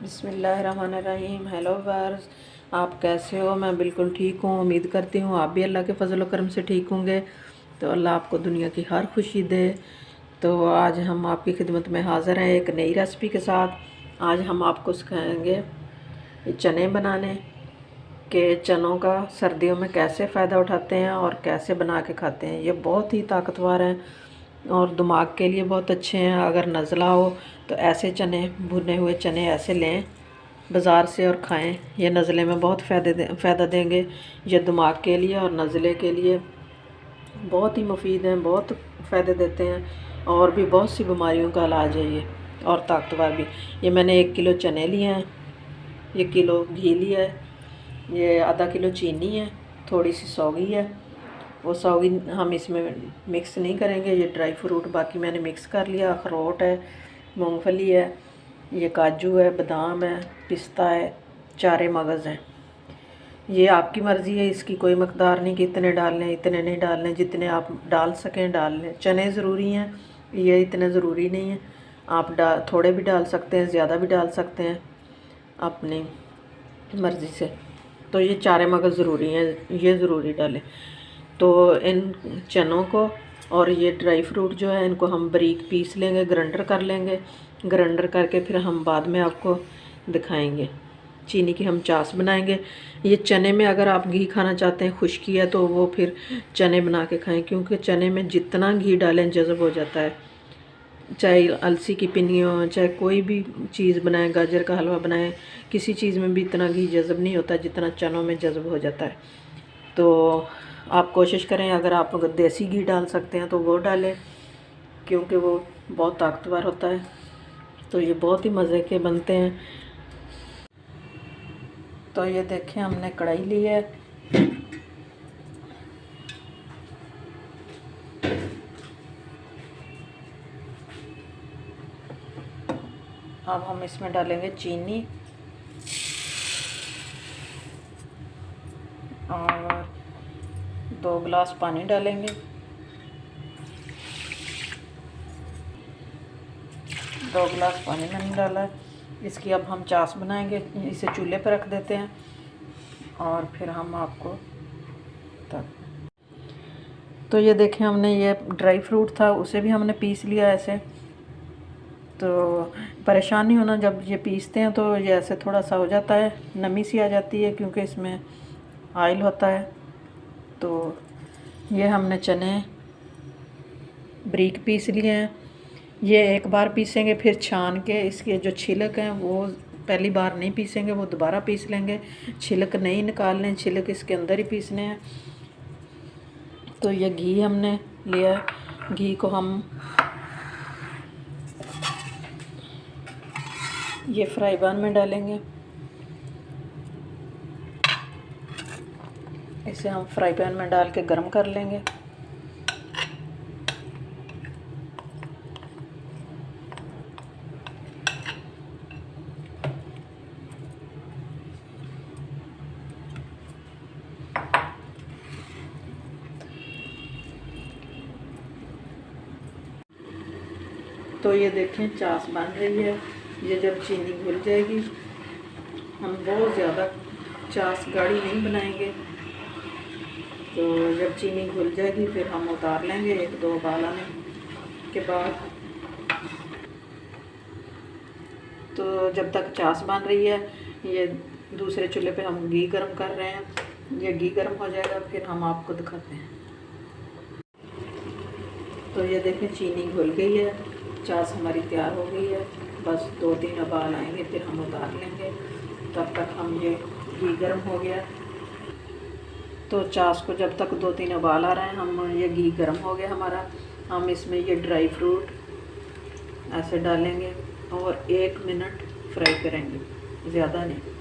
बिस्मिल्लाहिर्रहमानिर्रहीम। Hello verse, आप कैसे हो? मैं बिल्कुल ठीक हूँ। उम्मीद करती हूँ आप भी अल्लाह के फजल करम से ठीक होंगे। तो अल्लाह आपको दुनिया की हर खुशी दे। तो आज हम आपकी खिदमत में हाज़िर हैं एक नई रेसिपी के साथ। आज हम आपको सिखाएंगे चने बनाने के। चनों का सर्दियों में कैसे फ़ायदा उठाते हैं और कैसे बना के खाते हैं। ये बहुत ही ताकतवर हैं और दिमाग के लिए बहुत अच्छे हैं। अगर नज़ला हो तो ऐसे चने, भुने हुए चने ऐसे लें बाज़ार से और खाएं। ये नज़ले में बहुत फ़ायदा देंगे। ये दिमाग के लिए और नज़ले के लिए बहुत ही मुफीद हैं, बहुत फ़ायदे देते हैं और भी बहुत सी बीमारियों का इलाज है ये, और ताकतवर भी। ये मैंने 1 किलो चने लिए हैं, 1 किलो घी लिया है, ये आधा किलो चीनी है, थोड़ी सी सौगी है। वो सौगी हम इसमें मिक्स नहीं करेंगे, ये ड्राई फ्रूट बाकी मैंने मिक्स कर लिया। अखरोट है, मूंगफली है, ये काजू है, बादाम है, पिस्ता है, चारे मगज़ हैं। ये आपकी मर्ज़ी है, इसकी कोई मकदार नहीं कि इतने डालने इतने नहीं डालने, जितने आप डाल सकें डाल लें। चने ज़रूरी हैं, ये इतने ज़रूरी नहीं है। आप थोड़े भी डाल सकते हैं, ज़्यादा भी डाल सकते हैं अपनी मर्ज़ी से। तो ये चारे मगज़ ज़रूरी हैं, ये ज़रूरी डालें। तो इन चनों को और ये ड्राई फ्रूट जो है इनको हम बारीक पीस लेंगे, ग्राइंडर कर लेंगे। ग्राइंडर करके फिर हम बाद में आपको दिखाएंगे। चीनी की हम चास बनाएंगे। ये चने में अगर आप घी खाना चाहते हैं, खुश्की है तो वो फिर चने बना के खाएं, क्योंकि चने में जितना घी डालें जज़ब हो जाता है। चाहे अलसी की पिन्नी हो, चाहे कोई भी चीज़ बनाएं, गाजर का हलवा बनाएं, किसी चीज़ में भी इतना घी जज़ब नहीं होता जितना चनों में जज़ब हो जाता है। तो आप कोशिश करें, अगर आप देसी घी डाल सकते हैं तो वो डालें, क्योंकि वो बहुत ताकतवर होता है। तो ये बहुत ही मज़े के बनते हैं। तो ये देखें, हमने कढ़ाई ली है, अब हम इसमें डालेंगे चीनी और 2 गिलास पानी डालेंगे। 2 गिलास पानी मैंने डाला है। इसकी अब हम चास बनाएंगे। इसे चूल्हे पर रख देते हैं और फिर हम आपको तो ये देखें, हमने ये ड्राई फ्रूट था उसे भी हमने पीस लिया ऐसे। तो परेशान नहीं होना, जब ये पीसते हैं तो ये ऐसे थोड़ा सा हो जाता है, नमी सी आ जाती है क्योंकि इसमें ऑयल होता है। तो ये हमने चने बारीक पीस लिए हैं। ये एक बार पीसेंगे, फिर छान के इसके जो छिलक हैं वो पहली बार नहीं पीसेंगे, वो दोबारा पीस लेंगे। छिलक नहीं निकालने, छिलक इसके अंदर ही पीसने हैं। तो ये घी हमने लिया है, घी को हम ये फ्राई पैन में डालेंगे। इसे हम फ्राई पैन में डाल के गर्म कर लेंगे। तो ये देखें, चास बन रही है। ये जब चीनी घुल जाएगी, हम बहुत ज़्यादा चास गाढ़ी नहीं बनाएंगे। तो जब चीनी घुल जाएगी फिर हम उतार लेंगे 1-2 उबाल आने के बाद। तो जब तक चास बन रही है, ये दूसरे चूल्हे पे हम घी गर्म कर रहे हैं। ये घी गर्म हो जाएगा फिर हम आपको दिखाते हैं। तो ये देखें, चीनी घुल गई है, चास हमारी तैयार हो गई है। बस 2-3 उबाल आएंगे फिर हम उतार लेंगे। तब तक हम ये घी गर्म हो गया। तो चास को जब तक 2-3 उबाल आ रहे हैं, हम ये घी गर्म हो गया हमारा। हम इसमें ये ड्राई फ्रूट ऐसे डालेंगे और 1 मिनट फ्राई करेंगे, ज़्यादा नहीं।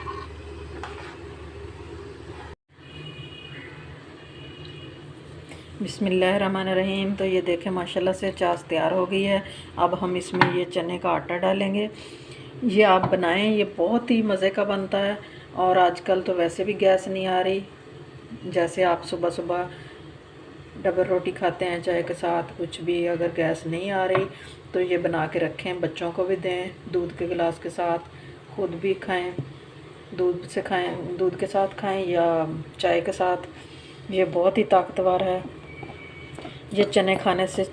बिस्मिल्लाहिर्रहमानिर्रहीम। तो ये देखें, माशाल्लाह से चास तैयार हो गई है। अब हम इसमें ये चने का आटा डालेंगे। ये आप बनाएं, ये बहुत ही मज़े का बनता है। और आजकल तो वैसे भी गैस नहीं आ रही, जैसे आप सुबह सुबह डबल रोटी खाते हैं चाय के साथ, कुछ भी अगर गैस नहीं आ रही तो ये बना के रखें, बच्चों को भी दें दूध के गिलास के साथ, खुद भी खाएं, दूध से खाएं, दूध के साथ खाएं या चाय के साथ। ये बहुत ही ताकतवर है। ये चने खाने से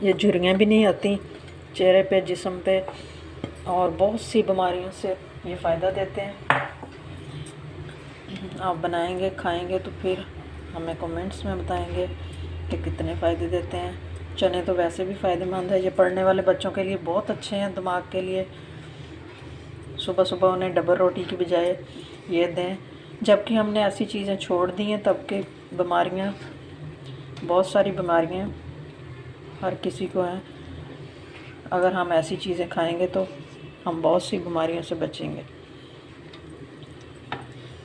ये झुर्रियाँ भी नहीं आती चेहरे पे, जिस्म पे, और बहुत सी बीमारियों से ये फ़ायदा देते हैं। आप बनाएंगे खाएंगे तो फिर हमें कमेंट्स में बताएंगे कि कितने फ़ायदे देते हैं। चने तो वैसे भी फ़ायदेमंद है, ये पढ़ने वाले बच्चों के लिए बहुत अच्छे हैं, दिमाग के लिए। सुबह सुबह उन्हें डबल रोटी की बजाय ये दें। जबकि हमने ऐसी चीज़ें छोड़ दी हैं तब के बीमारियाँ, बहुत सारी बीमारियाँ हर किसी को हैं। अगर हम ऐसी चीज़ें खाएंगे तो हम बहुत सी बीमारियों से बचेंगे।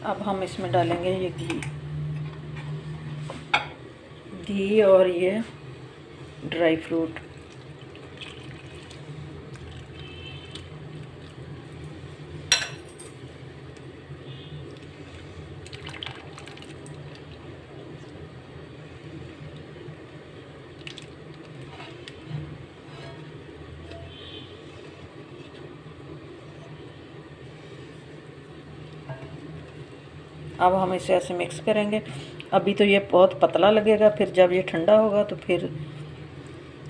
अब हम इसमें डालेंगे ये घी और ये ड्राई फ्रूट। अब हम इसे ऐसे मिक्स करेंगे। अभी तो ये बहुत पतला लगेगा, फिर जब ये ठंडा होगा तो फिर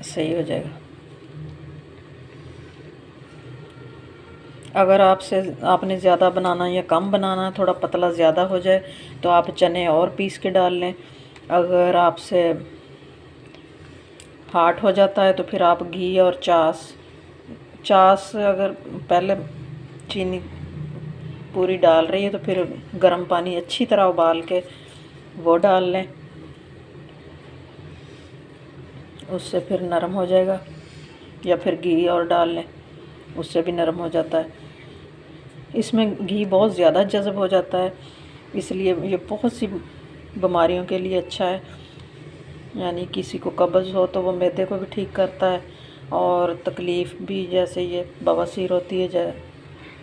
सही हो जाएगा। अगर आपने ज़्यादा बनाना या कम बनाना, थोड़ा पतला ज़्यादा हो जाए तो आप चने और पीस के डाल लें। अगर आपसे हार्ड हो जाता है तो फिर आप घी और छाछ अगर पहले चीनी पूरी डाल रही है तो फिर गर्म पानी अच्छी तरह उबाल के वो डाल लें, उससे फिर नरम हो जाएगा। या फिर घी और डाल लें, उससे भी नरम हो जाता है। इसमें घी बहुत ज़्यादा जज़ब हो जाता है, इसलिए ये बहुत सी बीमारियों के लिए अच्छा है। यानी किसी को कब्ज़ हो तो वो मैदे को भी ठीक करता है, और तकलीफ़ भी, जैसे ये बवासीर होती है या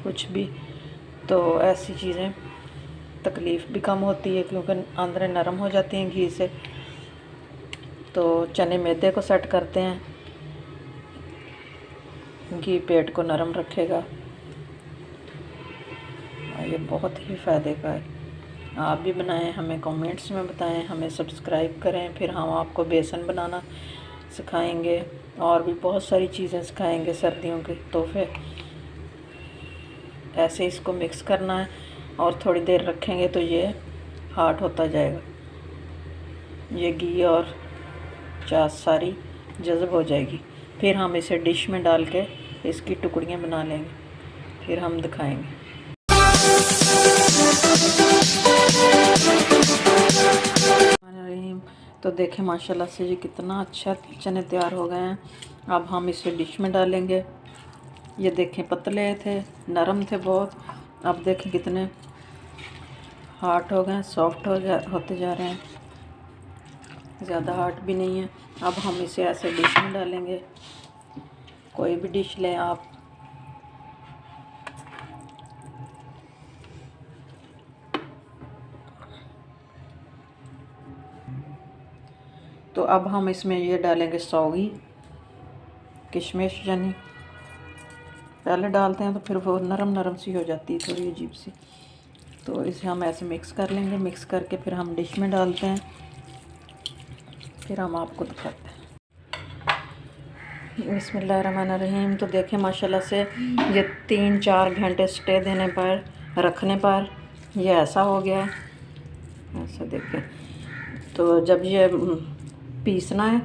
कुछ भी, तो ऐसी चीज़ें तकलीफ़ भी कम होती है क्योंकि आंदरें नरम हो जाती हैं घी से। तो चने मैदे को सेट करते हैं, घी पेट को नरम रखेगा। ये बहुत ही फ़ायदे का है। आप भी बनाएं, हमें कमेंट्स में बताएं, हमें सब्सक्राइब करें। फिर हम आपको बेसन बनाना सिखाएंगे और भी बहुत सारी चीज़ें सिखाएंगे, सर्दियों के तोहफे। ऐसे इसको मिक्स करना है और थोड़ी देर रखेंगे तो ये हार्ड होता जाएगा। ये घी और छाछ सारी जज़ब हो जाएगी। फिर हम इसे डिश में डाल के इसकी टुकड़ियाँ बना लेंगे, फिर हम दिखाएंगे। तो देखें माशाल्लाह से ये कितना अच्छा चने तैयार हो गए हैं। अब हम इसे डिश में डालेंगे। ये देखें पतले थे, नरम थे बहुत, अब देखें कितने हार्ड हो गए, सॉफ्ट होते जा रहे हैं, ज़्यादा हार्ड भी नहीं है। अब हम इसे ऐसे डिश में डालेंगे, कोई भी डिश लें आप। तो अब हम इसमें ये डालेंगे सौगी, किशमिश, यानी पहले डालते हैं तो फिर वो नरम नरम सी हो जाती है, थोड़ी अजीब सी। तो इसे हम ऐसे मिक्स कर लेंगे, मिक्स करके फिर हम डिश में डालते हैं, फिर हम आपको दिखाते हैं। बिस्मिल्लाहिर्रहमानिर्रहीम। तो देखें माशाल्लाह से ये 3-4 घंटे स्टे देने पर, रखने पर ये ऐसा हो गया है, ऐसा देखें। तो जब ये पीसना है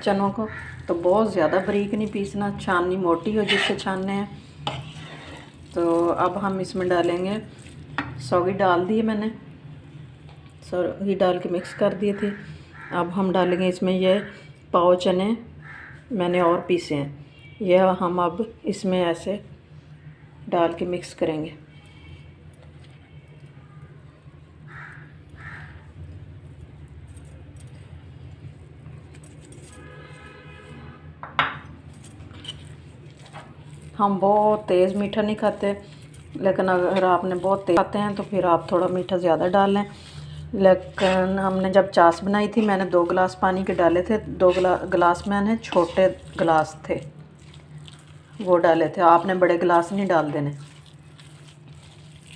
चनों को तो बहुत ज़्यादा बारीक नहीं पीसना, छाननी मोटी हो जिससे छानने हैं। तो अब हम इसमें डालेंगे, सौगी डाल दी है मैंने, सौगी डाल के मिक्स कर दिए थे। अब हम डालेंगे इसमें ये पाव चने मैंने और पीसे हैं, यह हम अब इसमें ऐसे डाल के मिक्स करेंगे। हम बहुत तेज़ मीठा नहीं खाते, लेकिन अगर आपने बहुत तेज़ खाते हैं तो फिर आप थोड़ा मीठा ज़्यादा डाल लें। लेकिन हमने जब चाश बनाई थी मैंने 2 गिलास पानी के डाले थे, 2 गिलास मैंने छोटे गिलास थे वो डाले थे। आपने बड़े गिलास नहीं डाल देने,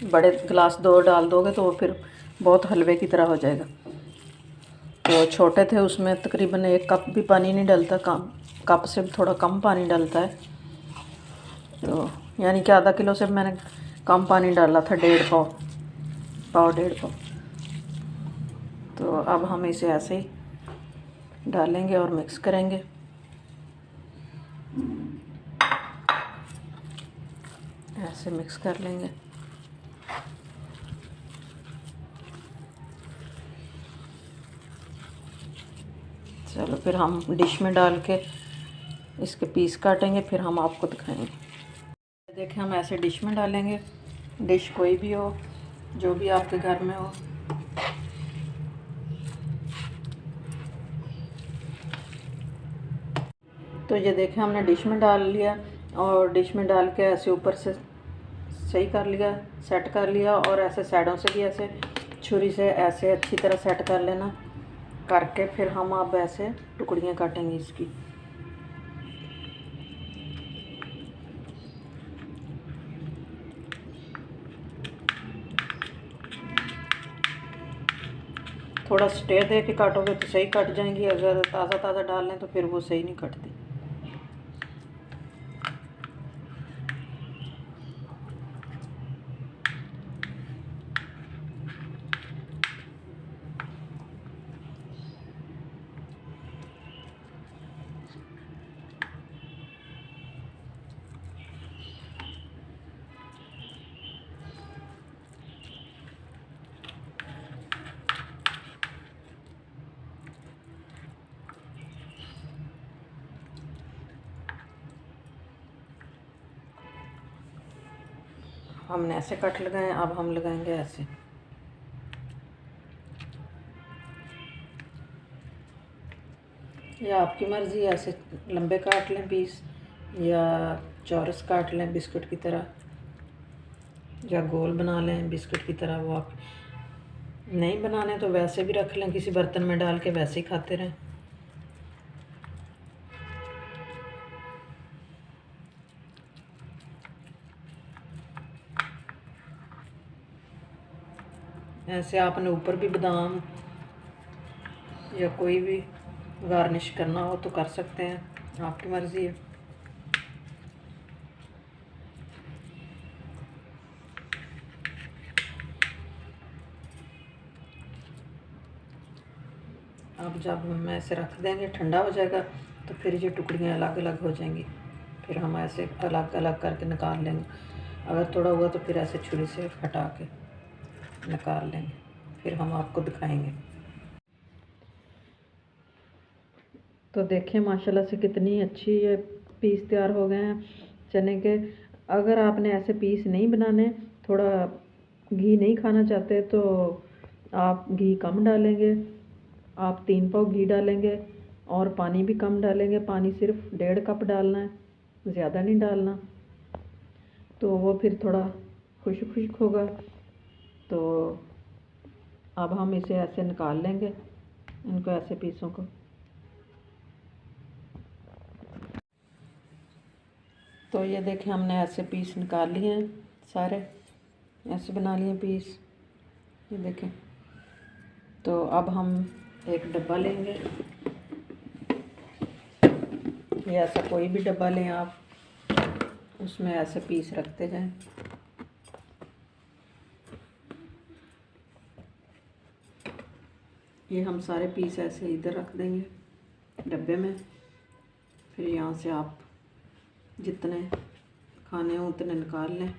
बड़े गिलास 2 डाल दोगे तो वो फिर बहुत हलवे की तरह हो जाएगा। तो छोटे थे, उसमें तकरीबन 1 कप भी पानी नहीं डलता, कप से भी थोड़ा कम पानी डलता है। तो यानी कि आधा किलो से मैंने कम पानी डाला था, 1.5 पाव 1.5 पाव। तो अब हम इसे ऐसे ही डालेंगे और मिक्स करेंगे। ऐसे मिक्स कर लेंगे। चलो फिर हम डिश में डाल के इसके पीस काटेंगे, फिर हम आपको दिखाएंगे। देखें, हम ऐसे डिश में डालेंगे, डिश कोई भी हो, जो भी आपके घर में हो। तो ये देखें, हमने डिश में डाल लिया और डिश में डाल के ऐसे ऊपर से सही कर लिया, सेट कर लिया। और ऐसे साइडों से भी ऐसे छुरी से ऐसे अच्छी तरह सेट कर लेना। करके फिर हम अब ऐसे टुकड़ियाँ काटेंगे इसकी। थोड़ा स्टे दे के काटोगे तो सही कट जाएंगी, अगर ताज़ा ताज़ा डाल लें तो फिर वो सही नहीं कटती। हमने ऐसे कट लगाए, अब हम लगाएंगे ऐसे। या आपकी मर्ज़ी, ऐसे लंबे काट लें पीस या चौरस काट लें बिस्कुट की तरह, या गोल बना लें बिस्कुट की तरह। वो आप नहीं बनाने तो वैसे भी रख लें, किसी बर्तन में डाल के वैसे ही खाते रहें। ऐसे आपने ऊपर भी बादाम या कोई भी गार्निश करना हो तो कर सकते हैं, आपकी मर्ज़ी है। अब जब हम ऐसे रख देंगे, ठंडा हो जाएगा तो फिर ये टुकड़ियाँ अलग अलग हो जाएंगी। फिर हम ऐसे अलग अलग करके निकाल लेंगे। अगर थोड़ा हुआ तो फिर ऐसे छुरी से हटा के निकाल लेंगे, फिर हम आपको दिखाएंगे। तो देखें माशाल्लाह से कितनी अच्छी ये पीस तैयार हो गए हैं चने के। अगर आपने ऐसे पीस नहीं बनाने, थोड़ा घी नहीं खाना चाहते तो आप घी कम डालेंगे। आप 3 पाव घी डालेंगे और पानी भी कम डालेंगे। पानी सिर्फ 1.5 कप डालना है, ज़्यादा नहीं डालना, तो वो फिर थोड़ा खुश्क खुश्क होगा। तो अब हम इसे ऐसे निकाल लेंगे, इनको ऐसे पीसों को। तो ये देखें, हमने ऐसे पीस निकाल लिए हैं, सारे ऐसे बना लिए पीस, ये देखें। तो अब हम एक डब्बा लेंगे, या ऐसा कोई भी डब्बा लें आप, उसमें ऐसे पीस रखते जाएं। ये हम सारे पीस ऐसे इधर रख देंगे डब्बे में। फिर यहाँ से आप जितने खाने हो उतने निकाल लें।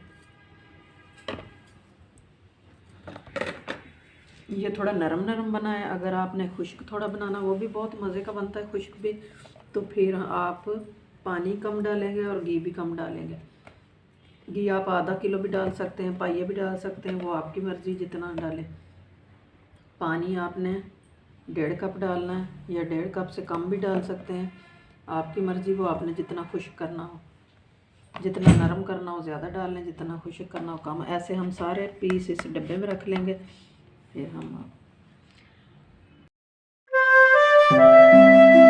ये थोड़ा नरम नरम बना है। अगर आपने खुश्क थोड़ा बनाना, वो भी बहुत मज़े का बनता है खुश्क भी, तो फिर आप पानी कम डालेंगे और घी भी कम डालेंगे। घी आप आधा किलो भी डाल सकते हैं, पाइये भी डाल सकते हैं, वो आपकी मर्ज़ी जितना डालें। पानी आपने 1.5 कप डालना है, या 1.5 कप से कम भी डाल सकते हैं, आपकी मर्ज़ी। वो आपने जितना खुश्क करना हो, जितना नरम करना हो ज़्यादा डाल लें, जितना खुश्क करना हो कम। ऐसे हम सारे पीस इस डब्बे में रख लेंगे। फिर हम है।